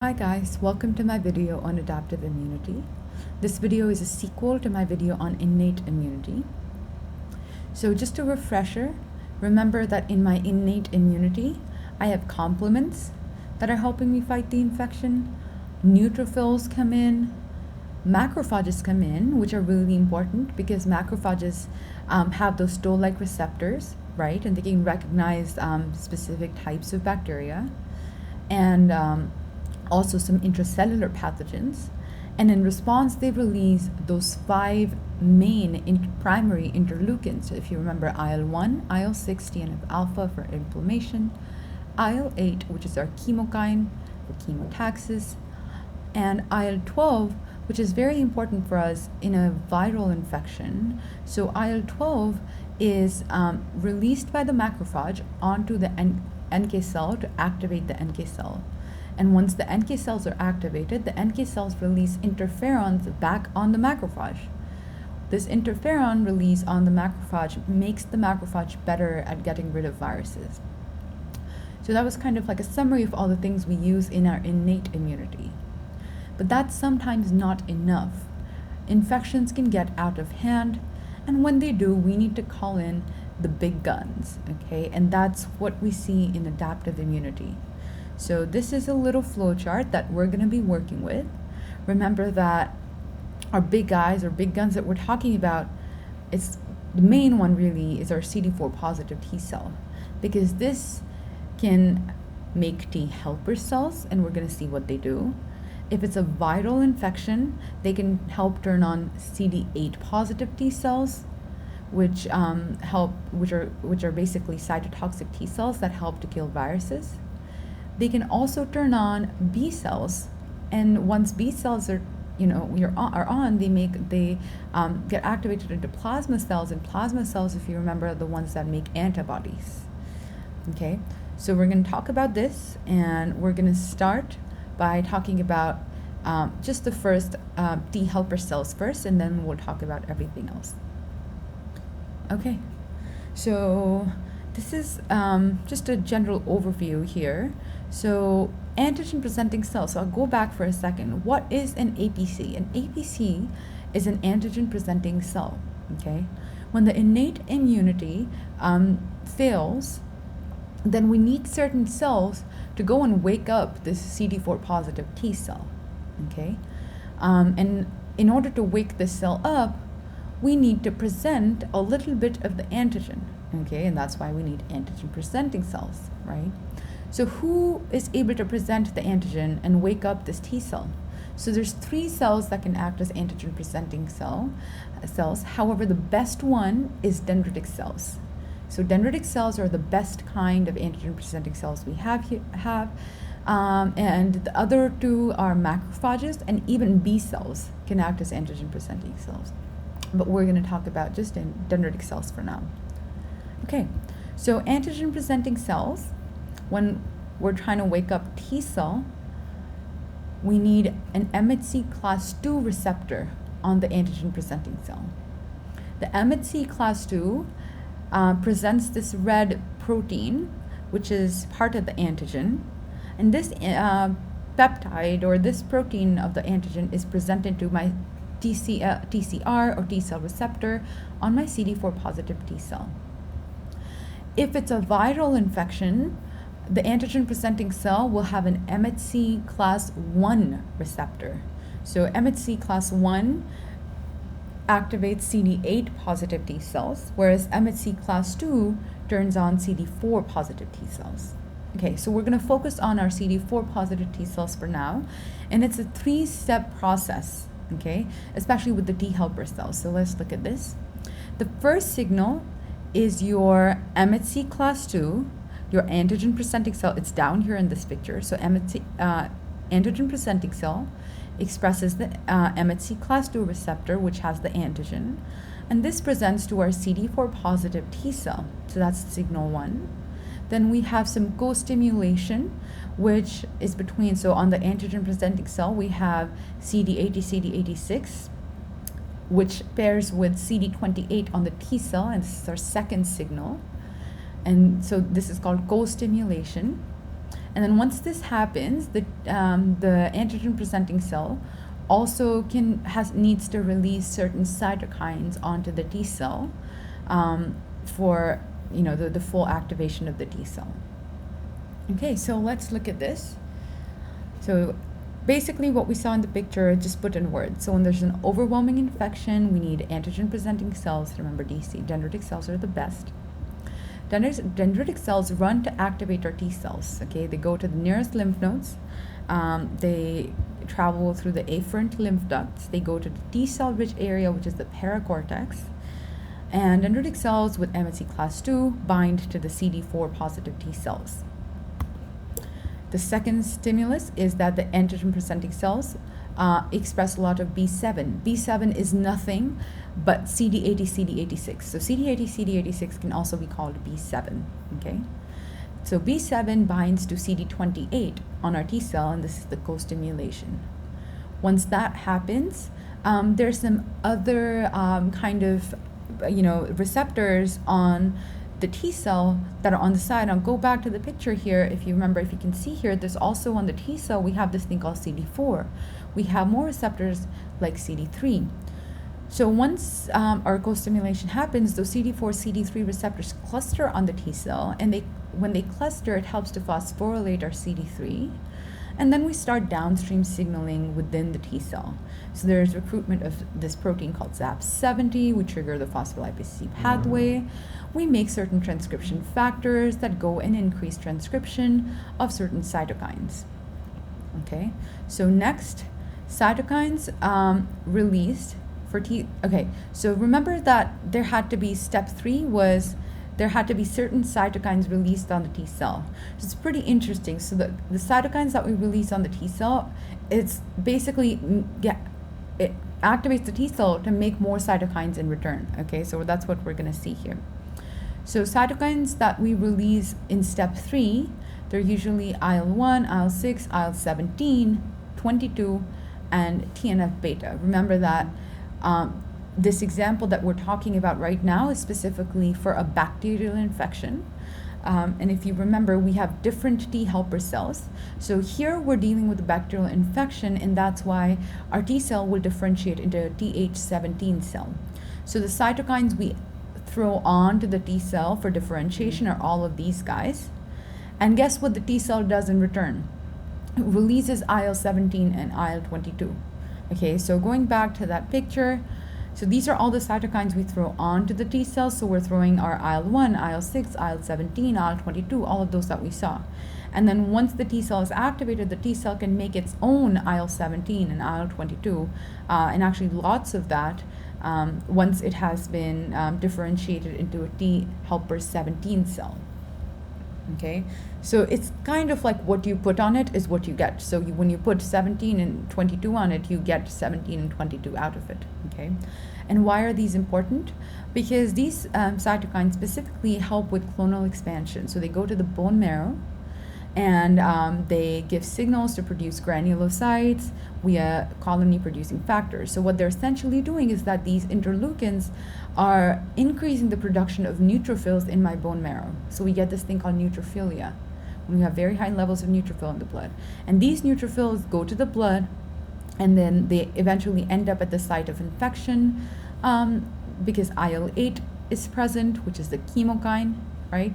Hi guys, welcome to my video on adaptive immunity. This video is a sequel to my video on innate immunity. So just a refresher, remember that in my innate immunity, I have complements that are helping me fight the infection, neutrophils come in, macrophages come in, which are really important because macrophages have those toll-like receptors, right? And they can recognize specific types of bacteria. And also some intracellular pathogens, and in response they release those 5 main primary interleukins. So if you remember, IL-1, IL-6, TNF-alpha for inflammation, IL-8, which is our chemokine for chemotaxis, and IL-12, which is very important for us in a viral infection. So IL-12 is released by the macrophage onto the NK cell to activate the NK cell. And once the NK cells are activated, the NK cells release interferons back on the macrophage. This interferon release on the macrophage makes the macrophage better at getting rid of viruses. So that was kind of like a summary of all the things we use in our innate immunity. But that's sometimes not enough. Infections can get out of hand, and when they do, we need to call in the big guns, okay? And that's what we see in adaptive immunity. So this is a little flowchart that we're going to be working with. Remember that our big guys or big guns that we're talking about, it's the main one really is our CD4 positive T cell, because this can make T helper cells, and we're going to see what they do. If it's a viral infection, they can help turn on CD8 positive T cells, which are basically cytotoxic T cells that help to kill viruses. They can also turn on B cells, and once B cells are on, they get activated into plasma cells, and plasma cells, if you remember, are the ones that make antibodies. Okay, so we're going to talk about this, and we're going to start by talking about just the first T helper cells first, and then we'll talk about everything else. Okay, so this is just a general overview here. So antigen presenting cells, so I'll go back for a second. What is an APC? An APC is an antigen presenting cell, okay? When the innate immunity fails, then we need certain cells to go and wake up this CD4 positive T cell, okay? And in order to wake this cell up, we need to present a little bit of the antigen, okay? And that's why we need antigen presenting cells, right? So who is able to present the antigen and wake up this T cell? So there's 3 cells that can act as antigen presenting cells. However, the best one is dendritic cells. So dendritic cells are the best kind of antigen presenting cells we have. And the other 2 are macrophages, and even B cells can act as antigen presenting cells. But we're going to talk about just in dendritic cells for now. Okay, so antigen presenting cells, when we're trying to wake up T cell, we need an MHC class 2 receptor on the antigen presenting cell. The MHC class 2 presents this red protein, which is part of the antigen, and this peptide or this protein of the antigen is presented to my TCR or T cell receptor on my CD4 positive T cell. If it's a viral infection, the antigen presenting cell will have an MHC class 1 receptor. So MHC class 1 activates CD8 positive T cells, whereas MHC class 2 turns on CD4 positive T cells. Okay, so we're going to focus on our CD4 positive T cells for now, and it's a 3-step process, okay, especially with the T helper cells. So let's look at this. The first signal is your MHC class 2, your antigen presenting cell. It's down here in this picture. So antigen presenting cell expresses the MHC class 2 receptor, which has the antigen, and this presents to our CD4 positive T cell. So that's signal 1. Then we have some co-stimulation, which is between, so on the antigen presenting cell we have CD80, CD86, which pairs with CD28 on the T cell, and this is our second signal. And so this is called co-stimulation. And then once this happens, the antigen presenting cell also needs to release certain cytokines onto the T cell for the full activation of the T cell. Okay, so let's look at this. So basically what we saw in the picture, just put in words. So when there's an overwhelming infection, we need antigen presenting cells. Remember, DC, dendritic cells are the best. Dendritic cells run to activate our T cells. Okay, they go to the nearest lymph nodes. They travel through the afferent lymph ducts. They go to the T cell rich area, which is the paracortex. And dendritic cells with MHC class 2 bind to the CD4 positive T cells. The second stimulus is that the antigen presenting cells express a lot of B7. B7 is nothing but CD80, CD86. So CD80, CD86 can also be called B7, okay? So B7 binds to CD28 on our T cell, and this is the co-stimulation. Once that happens, there's some other receptors on the T cell that are on the side. I'll go back to the picture here. If you remember, if you can see here, there's also on the T cell, we have this thing called CD4. We have more receptors like CD3. So once our co-stimulation happens, those CD4, CD3 receptors cluster on the T cell, and when they cluster, it helps to phosphorylate our CD3. And then we start downstream signaling within the T cell. So there's recruitment of this protein called ZAP70. We trigger the phospholipase C pathway. We make certain transcription factors that go and increase transcription of certain cytokines. Okay, so next, cytokines released for T. Okay, so remember that there had to be step 3 was there had to be certain cytokines released on the T cell. So it's pretty interesting. So the cytokines that we release on the T cell, it's basically, it activates the T cell to make more cytokines in return. Okay, so that's what we're gonna see here. So cytokines that we release in step 3, they're usually IL-1, IL-6, IL-17, 22, and TNF-beta. Remember that this example that we're talking about right now is specifically for a bacterial infection. And if you remember, we have different T helper cells. So here we're dealing with a bacterial infection, and that's why our T cell will differentiate into a Th17 cell. So the cytokines we throw on to the T cell for differentiation are all of these guys. And guess what the T cell does in return? It releases IL-17 and IL-22. Okay, so going back to that picture, so these are all the cytokines we throw onto the T cells. So we're throwing our IL-1, IL-6, IL-17, IL-22, all of those that we saw. And then once the T cell is activated, the T cell can make its own IL-17 and IL-22, and actually lots of that once it has been differentiated into a T helper 17 cell. Okay, so it's kind of like what you put on it is what you get. So when you put 17 and 22 on it, you get 17 and 22 out of it. Okay, and why are these important? Because these cytokines specifically help with clonal expansion. So they go to the bone marrow, and they give signals to produce granulocytes via colony-producing factors. So what they're essentially doing is that these interleukins are increasing the production of neutrophils in my bone marrow. So we get this thing called neutrophilia, when we have very high levels of neutrophil in the blood. And these neutrophils go to the blood, and then they eventually end up at the site of infection because IL-8 is present, which is the chemokine, right?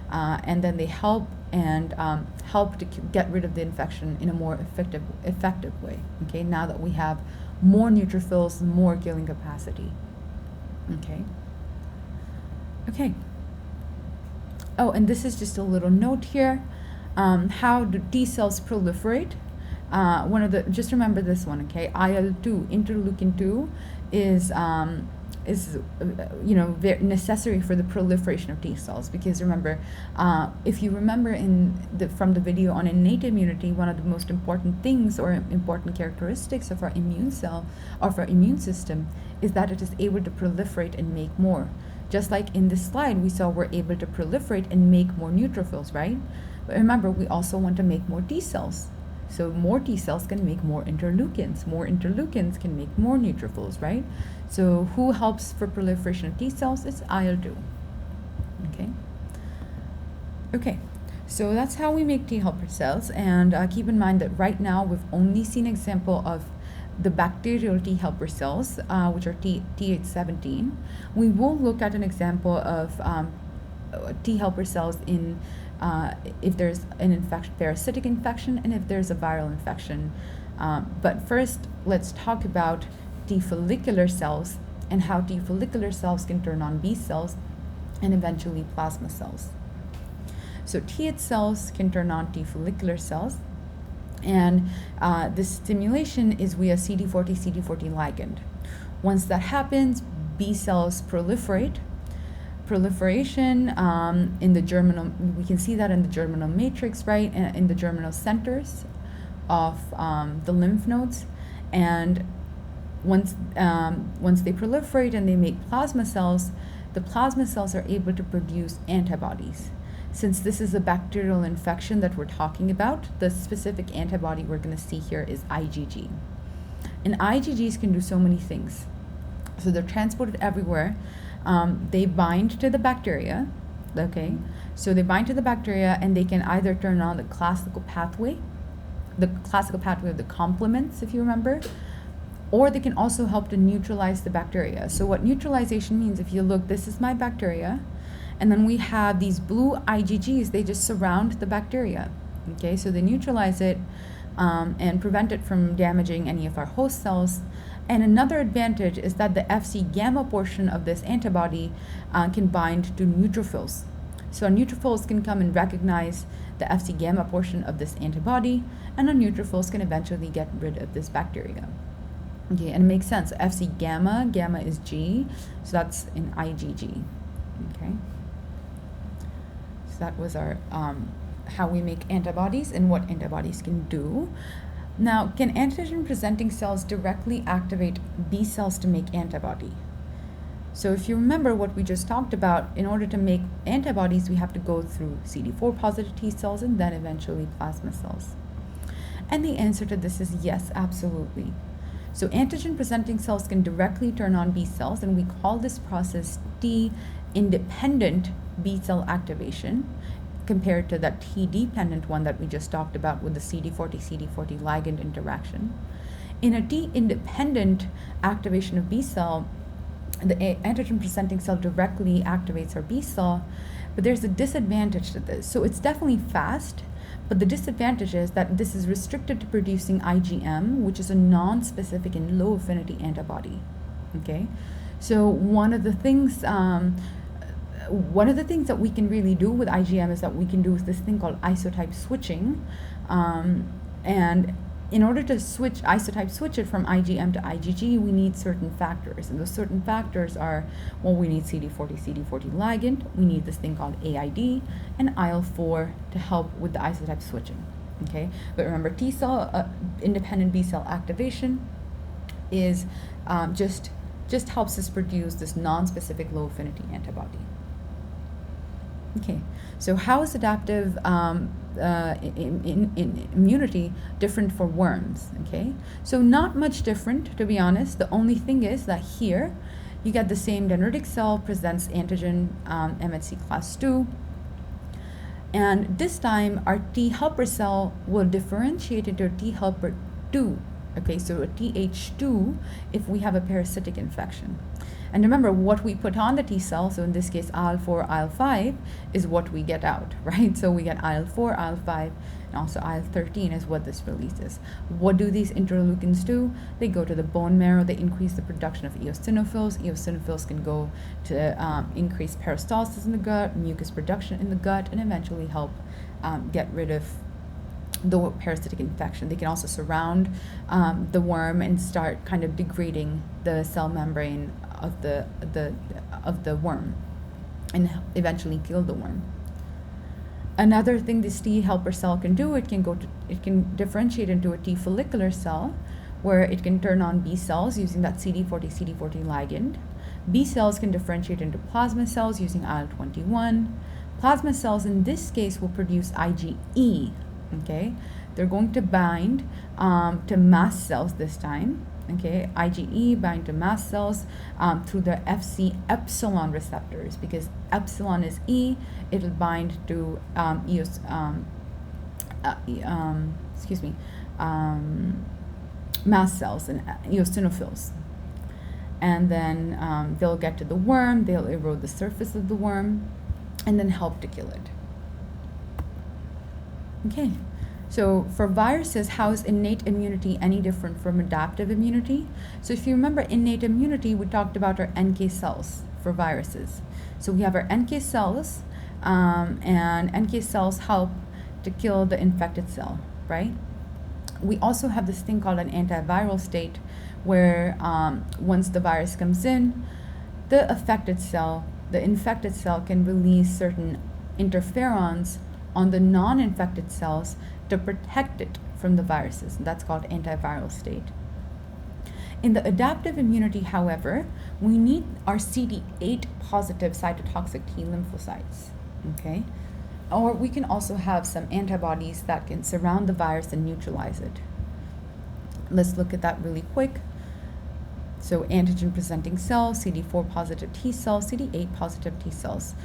And then they help to get rid of the infection in a more effective way. Okay, now that we have more neutrophils, more killing capacity. Okay. Oh, and this is just a little note here. How do T cells proliferate? Just remember this one, okay? IL-2, interleukin 2, is very necessary for the proliferation of T cells, because remember, if you remember from the video on innate immunity, one of the most important things or important characteristics of our immune cell, of our immune system, is that it is able to proliferate and make more. Just like in this slide, we saw we're able to proliferate and make more neutrophils, right? But remember, we also want to make more T cells. So more T cells can make more interleukins. More interleukins can make more neutrophils, right? So who helps for proliferation of T cells? It's IL-2. Okay. So that's how we make T helper cells, and keep in mind that right now we've only seen example of the bacterial T helper cells, which are Th17. We will look at an example of T helper cells in if there's an infection, parasitic infection, and if there's a viral infection. But first, let's talk about T follicular cells and how T follicular cells can turn on B cells and eventually plasma cells. So Th cells can turn on T follicular cells, and this stimulation is via CD40 ligand. Once that happens, B cells proliferate. Proliferation in the germinal, we can see that in the germinal matrix, right, in the germinal centers of the lymph nodes. And once they proliferate and they make plasma cells, the plasma cells are able to produce antibodies. Since this is a bacterial infection that we're talking about, the specific antibody we're going to see here is IgG. And IgGs can do so many things. So they're transported everywhere. They bind to the bacteria, okay? So they bind to the bacteria, and they can either turn on the classical pathway of the complements, if you remember, or they can also help to neutralize the bacteria. So what neutralization means, if you look, this is my bacteria, and then we have these blue IgGs, they just surround the bacteria, okay? So they neutralize it and prevent it from damaging any of our host cells. And another advantage is that the Fc gamma portion of this antibody can bind to neutrophils. So neutrophils can come and recognize the Fc gamma portion of this antibody, and the neutrophils can eventually get rid of this bacteria. Okay, and it makes sense. Fc gamma is G, so that's in IgG. Okay. So that was our how we make antibodies and what antibodies can do. Now, can antigen-presenting cells directly activate B cells to make antibody? So if you remember what we just talked about, in order to make antibodies, we have to go through CD4 positive T cells and then eventually plasma cells. And the answer to this is yes, absolutely. So antigen-presenting cells can directly turn on B cells, and we call this process T-independent B cell activation, compared to that T-dependent one that we just talked about with the CD40 ligand interaction. In a T-independent activation of B cell, the antigen-presenting cell directly activates our B cell, but there's a disadvantage to this. So it's definitely fast, but the disadvantage is that this is restricted to producing IgM, which is a non-specific and low-affinity antibody, okay? So one of the things that we can really do with IgM is that we can do this thing called isotype switching. And in order to switch it from IgM to IgG, we need certain factors. And those certain factors are, well, we need CD40 ligand, we need this thing called AID, and IL-4 to help with the isotype switching. Okay, but remember, T cell independent B cell activation is just helps us produce this non-specific low affinity antibody. Okay, so how is adaptive immunity different for worms? Okay, so not much different, to be honest. The only thing is that here you get the same dendritic cell presents antigen MHC class 2, and this time our T helper cell will differentiate into a T helper 2. Okay, so a Th2 if we have a parasitic infection. And remember, what we put on the T cell, so in this case IL-4, IL-5, is what we get out, right? So we get IL-4, IL-5, and also IL-13 is what this releases. What do these interleukins do? They go to the bone marrow, they increase the production of eosinophils. Eosinophils can go to increase peristalsis in the gut, mucus production in the gut, and eventually help get rid of the parasitic infection. They can also surround the worm and start kind of degrading the cell membrane of the worm and eventually kill the worm. Another thing this T helper cell can do, it can differentiate into a T follicular cell where it can turn on B cells using that CD40 ligand. B cells can differentiate into plasma cells using IL-21. Plasma cells in this case will produce IgE. Okay, they're going to bind to mast cells this time, Okay, IgE bind to mast cells through the Fc epsilon receptors, because epsilon is E, it'll bind to mast cells and eosinophils. And then they'll get to the worm, they'll erode the surface of the worm, and then help to kill it. Okay, so for viruses, how is innate immunity any different from adaptive immunity? So if you remember innate immunity, we talked about our NK cells for viruses. So we have our NK cells, and NK cells help to kill the infected cell, right? We also have this thing called an antiviral state, where once the virus comes in, the infected cell can release certain interferons on the non-infected cells to protect it from the viruses. And that's called antiviral state. In the adaptive immunity, however, we need our CD8 positive cytotoxic T lymphocytes, okay? Or we can also have some antibodies that can surround the virus and neutralize it. Let's look at that really quick. So antigen presenting cells, CD4 positive T cells, CD8 positive T cells.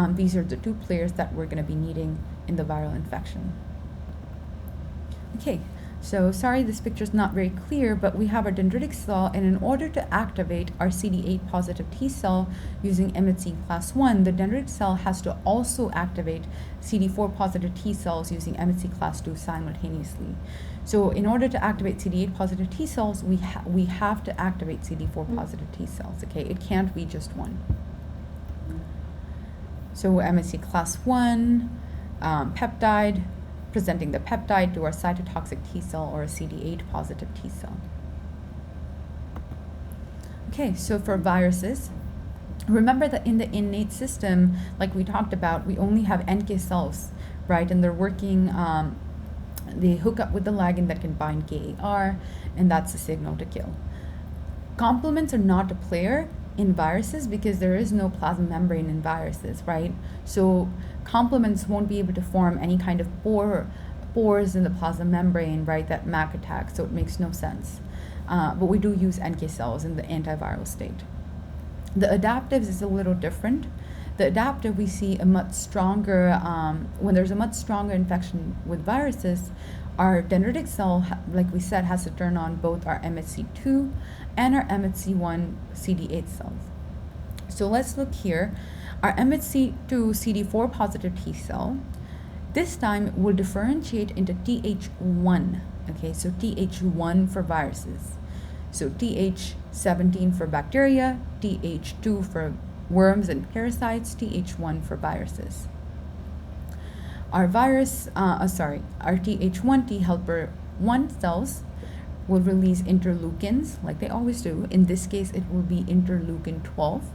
These are the two players that we're going to be needing in the viral infection. Okay, so sorry this picture is not very clear, but we have our dendritic cell, and in order to activate our CD8 positive T cell using MHC class 1, the dendritic cell has to also activate CD4 positive T cells using MHC class 2 simultaneously. So in order to activate CD8 positive T cells, we have to activate CD4 positive T cells, okay? It can't be just one. So MHC class 1, peptide, presenting the peptide to our cytotoxic T cell or a CD8 positive T cell. Okay, so for viruses, remember that in the innate system, like we talked about, we only have NK cells, right? And they're working, they hook up with the ligand that can bind KAR, and that's the signal to kill. Complements are not a player in viruses because there is no plasma membrane in viruses, right? So complements won't be able to form any kind of pores in the plasma membrane, right, that MAC attacks, so it makes no sense. But we do use NK cells in the antiviral state. The adaptives is a little different. The adaptive, we see a much stronger, when there's a much stronger infection with viruses, our dendritic cell, like we said, has to turn on both our MHC2 and our MHC1 CD8 cells. So let's look here. Our MHC2 CD4 positive T cell, this time will differentiate into TH1, okay, so TH1 for viruses. So TH17 for bacteria, TH2 for worms and parasites, TH1 for viruses. Our our TH1 T helper 1 cells will release interleukins, like they always do. In this case, it will be interleukin 12.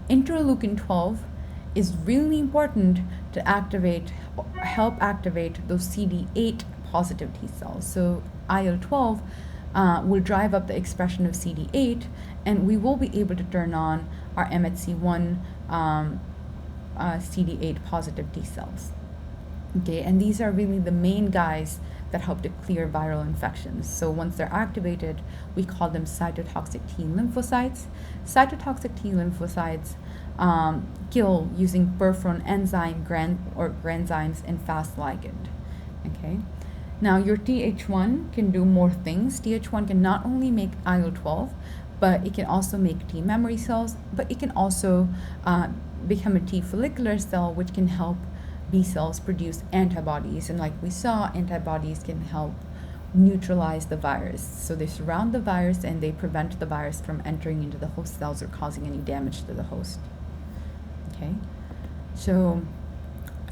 Interleukin 12 is really important to help activate those CD8 positive T cells. So IL-12 will drive up the expression of CD8, and we will be able to turn on our MHC1 CD8 positive T cells. Okay, and these are really the main guys that help to clear viral infections. So once they're activated, we call them cytotoxic T lymphocytes. Cytotoxic T lymphocytes kill using perforin enzyme or granzymes and fast ligand. Okay. Now your TH1 can do more things. TH1 can not only make IL-12, but it can also make T memory cells, but it can also become a T follicular cell, which can help B cells produce antibodies. And like we saw, antibodies can help neutralize the virus. So they surround the virus and they prevent the virus from entering into the host cells or causing any damage to the host. Okay, so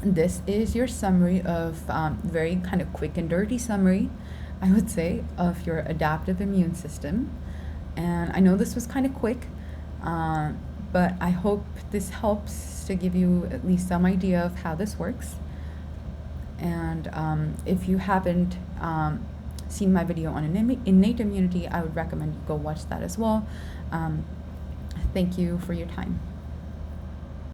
this is your summary of very kind of quick and dirty summary, I would say, of your adaptive immune system. And I know this was kind of quick, but I hope this helps to give you at least some idea of how this works. And if you haven't seen my video on innate immunity, I would recommend you go watch that as well. Thank you for your time.